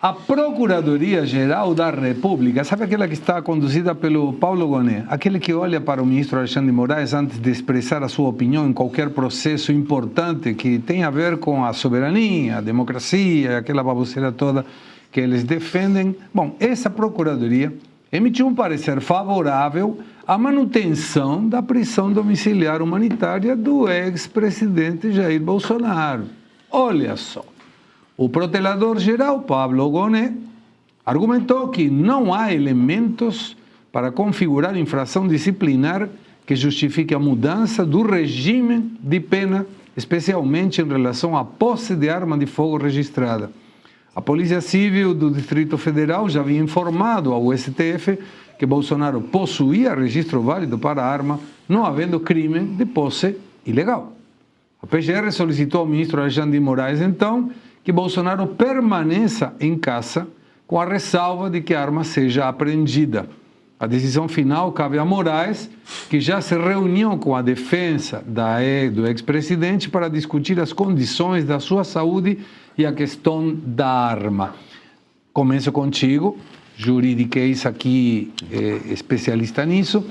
A Procuradoria-Geral da República, sabe aquela que está conduzida pelo Paulo Gonet? Aquele que olha para o ministro Alexandre de Moraes antes de expressar a sua opinião em qualquer processo importante que tenha a ver com a soberania, a democracia, aquela baboseira toda que eles defendem. Bom, essa Procuradoria emitiu um parecer favorável à manutenção da prisão domiciliar humanitária do ex-presidente Jair Bolsonaro. Olha só. O protelador-geral, Pablo Gonet, argumentou que não há elementos para configurar infração disciplinar que justifique a mudança do regime de pena, especialmente em relação à posse de arma de fogo registrada. A Polícia Civil do Distrito Federal já havia informado ao STF que Bolsonaro possuía registro válido para a arma, não havendo crime de posse ilegal. A PGR solicitou ao ministro Alexandre de Moraes, então, que Bolsonaro permaneça em casa com a ressalva de que a arma seja apreendida. A decisão final cabe a Moraes, que já se reuniu com a defesa do ex-presidente para discutir as condições da sua saúde e a questão da arma. Começo contigo, juridiquês aqui, especialista nisso.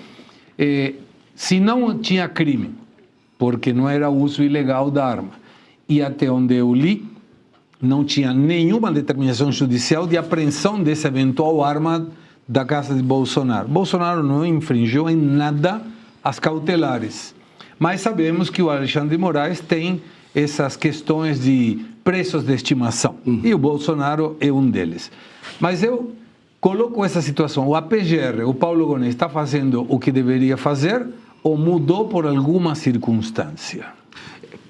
Se não tinha crime, porque não era uso ilegal da arma, e até onde eu li, não tinha nenhuma determinação judicial de apreensão dessa eventual arma da casa de Bolsonaro. Bolsonaro não infringiu em nada as cautelares. Mas sabemos que o Alexandre de Moraes tem essas questões de preços de estimação. E o Bolsonaro é um deles. Mas eu coloco essa situação. O PGR, o Paulo Gonet, está fazendo o que deveria fazer ou mudou por alguma circunstância?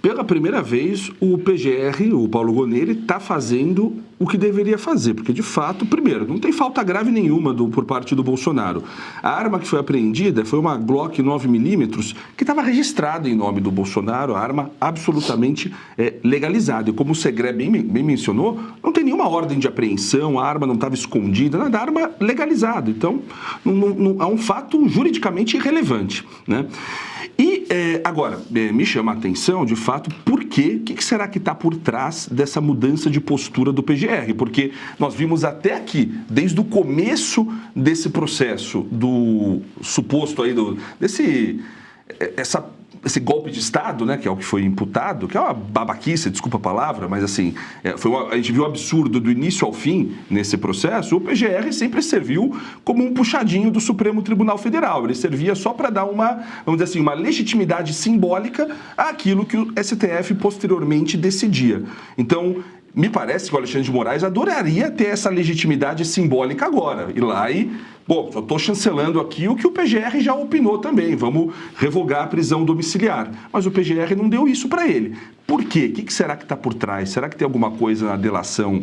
Pela primeira vez, o PGR, o Paulo Gonet, está fazendo o que deveria fazer, porque, de fato, primeiro, não tem falta grave nenhuma por parte do Bolsonaro. A arma que foi apreendida foi uma Glock 9mm que estava registrada em nome do Bolsonaro, a arma absolutamente legalizada. E como o Segré bem mencionou, não tem nenhuma ordem de apreensão, a arma não estava escondida, nada, a arma legalizada. Então, não, é um fato juridicamente irrelevante, né? E, agora, me chama a atenção, de fato, por quê? O que será que está por trás dessa mudança de postura do PGR? Porque nós vimos até aqui, desde o começo desse processo, do suposto aí, esse golpe de Estado, né, que é o que foi imputado, que é uma babaquice, desculpa a palavra, mas assim, a gente viu o absurdo do início ao fim nesse processo. O PGR sempre serviu como um puxadinho do Supremo Tribunal Federal. Ele servia só para dar uma, vamos dizer assim, uma legitimidade simbólica àquilo que o STF posteriormente decidia. Então, me parece que o Alexandre de Moraes adoraria ter essa legitimidade simbólica agora, ir lá e, bom, só estou chancelando aqui o que o PGR já opinou também, vamos revogar a prisão domiciliar. Mas o PGR não deu isso para ele. Por quê? O que será que está por trás? Será que tem alguma coisa na delação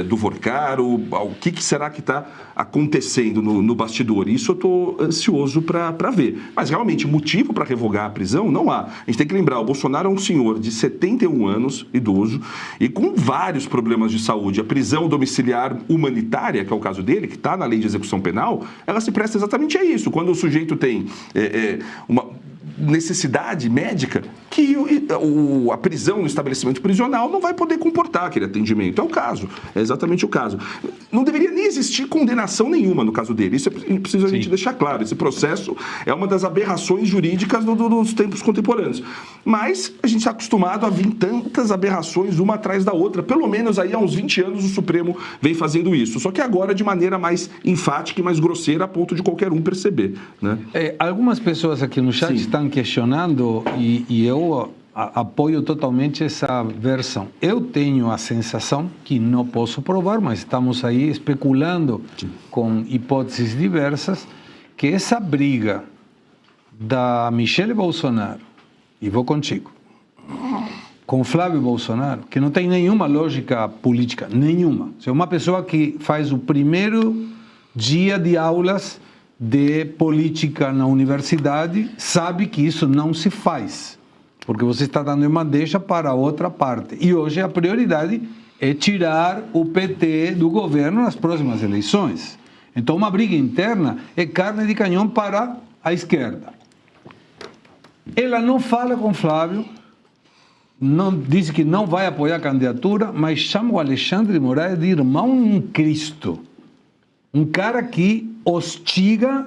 do Vorcaro? O que será que está acontecendo no bastidor? Isso eu estou ansioso para ver. Mas, realmente, motivo para revogar a prisão não há. A gente tem que lembrar, o Bolsonaro é um senhor de 71 anos, idoso, e com vários problemas de saúde. A prisão domiciliar humanitária, que é o caso dele, que está na lei de execução penal, ela se presta exatamente a isso. Quando o sujeito tem uma necessidade médica, que a prisão no estabelecimento prisional não vai poder comportar aquele atendimento. É o caso, é exatamente o caso. Não deveria nem existir condenação nenhuma no caso dele. Isso é preciso a gente deixar claro. Esse processo é uma das aberrações jurídicas dos tempos contemporâneos. Mas a gente está acostumado a vir tantas aberrações uma atrás da outra. Pelo menos aí há uns 20 anos o Supremo vem fazendo isso. Só que agora de maneira mais enfática e mais grosseira a ponto de qualquer um perceber, né? Algumas pessoas aqui no chat estão questionando e eu apoio totalmente essa versão. Eu tenho a sensação, que não posso provar, mas estamos aí especulando com hipóteses diversas, que essa briga da Michelle Bolsonaro, e vou contigo, com Flávio Bolsonaro, que não tem nenhuma lógica política, nenhuma. É uma pessoa que faz o primeiro dia de aulas de política na universidade, sabe que isso não se faz, porque você está dando uma deixa para outra parte. E hoje a prioridade é tirar o PT do governo nas próximas eleições. Então uma briga interna é carne de canhão para a esquerda. Ela não fala com Flávio, não, disse que não vai apoiar a candidatura, mas chama o Alexandre de Moraes de irmão em Cristo. Um cara que hostiga,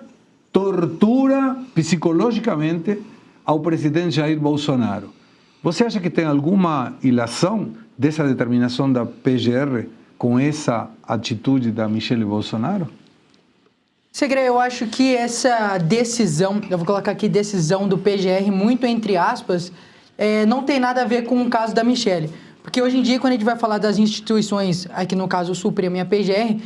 tortura psicologicamente ao presidente Jair Bolsonaro. Você acha que tem alguma ilação dessa determinação da PGR com essa atitude da Michelle Bolsonaro? Segre, eu acho que essa decisão, eu vou colocar aqui decisão do PGR, muito entre aspas, não tem nada a ver com o caso da Michelle. Porque hoje em dia, quando a gente vai falar das instituições, aqui no caso o Supremo e a PGR,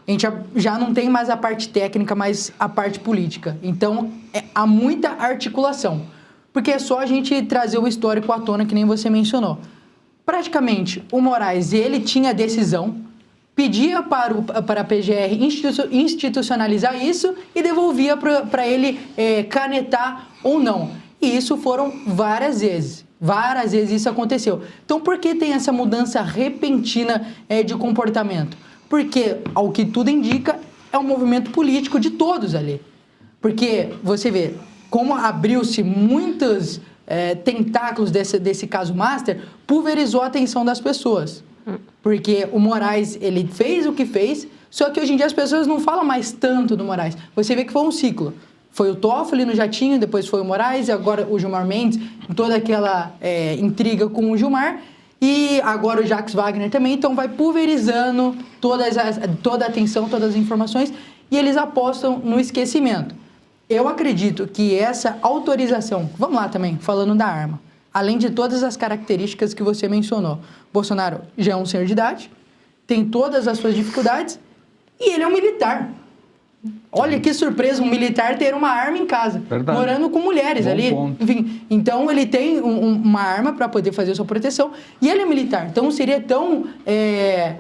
a gente já não tem mais a parte técnica, mas a parte política. Então, há muita articulação. Porque é só a gente trazer o histórico à tona, que nem você mencionou. Praticamente, o Moraes, ele tinha a decisão, pedia para a PGR institucionalizar isso e devolvia para ele canetar ou não. E isso foram várias vezes. Várias vezes isso aconteceu. Então, por que tem essa mudança repentina de comportamento? Porque, ao que tudo indica, é um movimento político de todos ali. Porque, você vê, como abriu-se muitos tentáculos desse caso Master, pulverizou a atenção das pessoas. Porque o Moraes, ele fez o que fez, só que hoje em dia as pessoas não falam mais tanto do Moraes. Você vê que foi um ciclo. Foi o Toffoli no Jatinho, depois foi o Moraes, e agora o Gilmar Mendes, toda aquela intriga com o Gilmar, e agora o Jacques Wagner também. Então vai pulverizando toda a atenção, todas as informações, e eles apostam no esquecimento. Eu acredito que essa autorização, vamos lá também, falando da arma, além de todas as características que você mencionou, Bolsonaro já é um senhor de idade, tem todas as suas dificuldades, e ele é um militar. Olha que surpresa, um militar ter uma arma em casa, Verdade. morando com mulheres Bom ali. ponto. Enfim, então ele tem uma arma para poder fazer a sua proteção e ele é militar. Então seria tão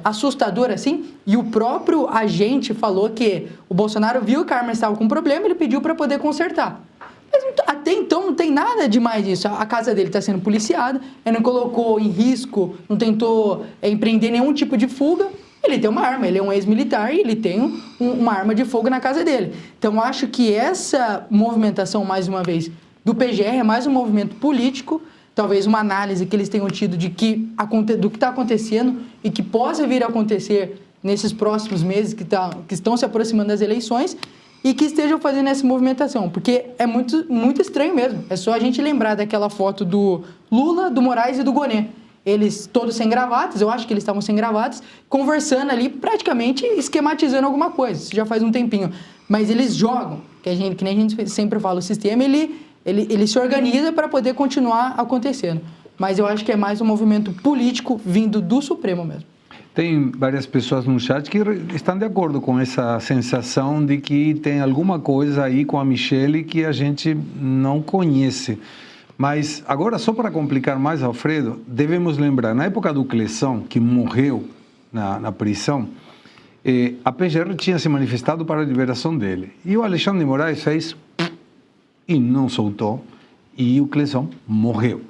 assustador assim. E o próprio agente falou que o Bolsonaro viu que a arma estava com problema e ele pediu para poder consertar. Mas até então não tem nada demais disso. A casa dele está sendo policiada, ele não colocou em risco, não tentou empreender nenhum tipo de fuga. Ele tem uma arma, ele é um ex-militar e ele tem uma arma de fogo na casa dele. Então, acho que essa movimentação, mais uma vez, do PGR é mais um movimento político, talvez uma análise que eles tenham tido do que está acontecendo e que possa vir a acontecer nesses próximos meses que estão se aproximando das eleições e que estejam fazendo essa movimentação, porque é muito, muito estranho mesmo. É só a gente lembrar daquela foto do Lula, do Moraes e do Gonê. Eles todos sem gravatas, eu acho que eles estavam sem gravatas, conversando ali, praticamente esquematizando alguma coisa. Isso já faz um tempinho. Mas eles jogam, que nem a gente sempre fala, o sistema, ele se organiza para poder continuar acontecendo. Mas eu acho que é mais um movimento político vindo do Supremo mesmo. Tem várias pessoas no chat que estão de acordo com essa sensação de que tem alguma coisa aí com a Michelle que a gente não conhece. Mas agora, só para complicar mais, Alfredo, devemos lembrar, na época do Clesson, que morreu na prisão, a PGR tinha se manifestado para a liberação dele. E o Alexandre de Moraes fez e não soltou, e o Clesson morreu.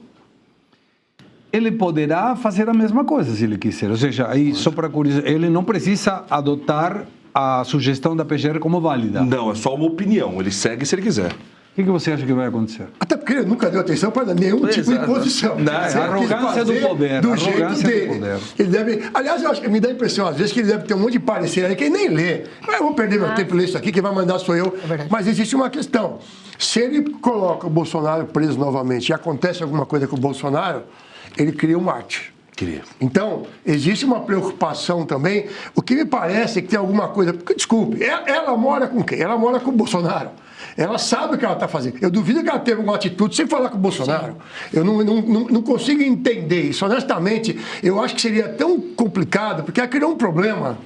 Ele poderá fazer a mesma coisa se ele quiser. Ou seja, aí, só para curiosidade, ele não precisa adotar a sugestão da PGR como válida. Não, é só uma opinião. Ele segue se ele quiser. O que você acha que vai acontecer? Até porque ele nunca deu atenção para nenhum tipo de posição. A arrogância do poder. Do jeito dele. Ele deve, aliás, eu acho que me dá a impressão, às vezes, que ele deve ter um monte de parecer aí que ele nem lê. Eu vou perder meu tempo ler isso aqui, quem vai mandar sou eu. Mas existe uma questão. Se ele coloca o Bolsonaro preso novamente e acontece alguma coisa com o Bolsonaro, ele cria um mártir. Então, existe uma preocupação também. O que me parece é que tem alguma coisa... Porque, desculpe, ela mora com quem? Ela mora com o Bolsonaro. Ela sabe o que ela está fazendo. Eu duvido que ela teve uma atitude sem falar com o Bolsonaro. Sim. Eu não consigo entender isso. Honestamente, eu acho que seria tão complicado, porque ela criou um problema.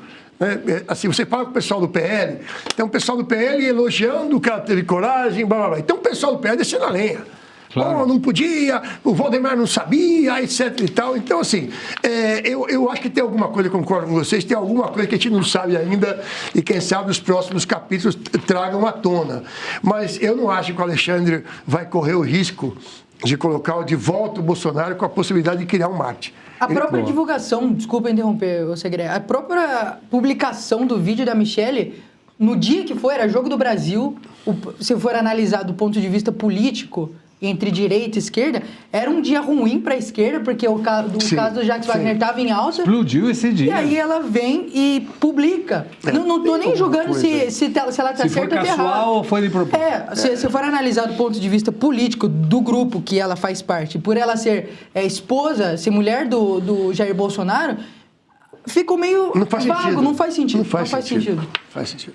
Assim, você fala com o pessoal do PL, tem um pessoal do PL elogiando que ela teve coragem, blá, blá, blá. Então o pessoal do PL descendo a lenha. Claro. Oh, não podia, o Valdemar não sabia, etc e tal. Então, assim, eu acho que tem alguma coisa, concordo com vocês, tem alguma coisa que a gente não sabe ainda e quem sabe os próximos capítulos tragam à tona. Mas eu não acho que o Alexandre vai correr o risco de colocar de volta o Bolsonaro com a possibilidade de criar um mártir. A própria divulgação, desculpa interromper, Segre, a própria publicação do vídeo da Michelle, no dia que foi, era Jogo do Brasil, se for analisar do ponto de vista político, entre direita e esquerda, era um dia ruim para a esquerda, porque o caso do Jacques Wagner estava em alta. Explodiu esse dia. E aí ela vem e publica. Não tô nem julgando se ela está certa ou errada. Se foi casual ou foi de propósito. Se for analisar do ponto de vista político do grupo que ela faz parte, por ela ser esposa, ser mulher do Jair Bolsonaro, ficou meio vago, não faz sentido. Não faz sentido.